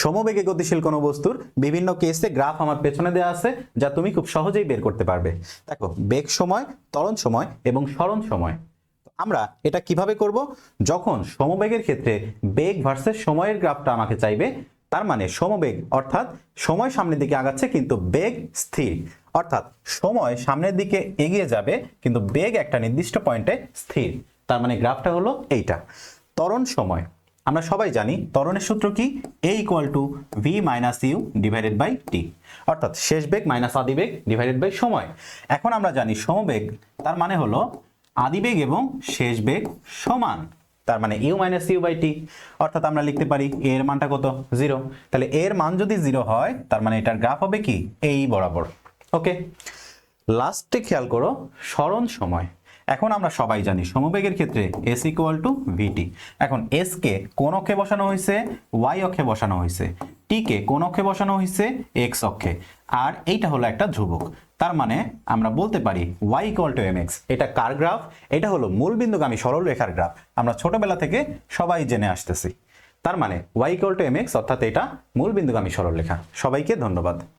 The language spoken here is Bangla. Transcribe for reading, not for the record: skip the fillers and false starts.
সমবেগে গতিশীল কোনো বস্তুর বিভিন্ন কেসে গ্রাফ আমার পেছনে দেওয়া আছে, যা তুমি খুব সহজেই বের করতে পারবে। দেখো, বেগ সময়, ত্বরণ সময় এবং সরণ সময়। আমরা এটা কিভাবে করব? যখন সমবেগের ক্ষেত্রে বেগ ভার্সেস সময়ের গ্রাফটা আমাকে চাইবে, তার মানে সমবেগ অর্থাৎ সময় সামনের দিকে আগাচ্ছে কিন্তু বেগ স্থির, অর্থাৎ সময় সামনের দিকে এগিয়ে যাবে কিন্তু বেগ একটা নির্দিষ্ট পয়েন্টে স্থির, তার মানে গ্রাফটা হলো এইটা। ত্বরণ সময়, আমরা সবাই জানি ত্বরণের সূত্র কি? a = v - u / t, অর্থাৎ শেষ বেগ মাইনাস আদিবেগ ডিভাইডেড বাই সময়। এখন আমরা জানি সমবেগ, তার মানে হলো আদিবেগ এবং শেষ বেগ সমান, তার মানে u - u/t, অর্থাৎ আমরা লিখতে পারি a এর মানটা কত? 0। তাহলে a এর মান যদি 0 হয়, তার মানে এটার গ্রাফ হবে কি? এই বরাবর। ওকে, লাস্টে খেয়াল করো সরণ সময়। এখন আমরা সবাই জানি সমবেগের ক্ষেত্রে s = vt। এখন s কে কোন অক্ষে বসানো হয়েছে? y অক্ষে বসানো হয়েছে। t কে কোন অক্ষে বসানো হয়েছে? x অক্ষে। আর এইটা হলো একটা ধ্রুবক, তার মানে আমরা বলতে পারি y = mx। এটা কার গ্রাফ? এটা হলো মূলবিন্দুগামী সরল রেখার গ্রাফ। আমরা ছোটবেলা থেকে সবাই জেনে আসতেছি। তার মানে y = mx, অর্থাৎ এটা মূলবিন্দুগামী সরল রেখা। সবাইকে ধন্যবাদ।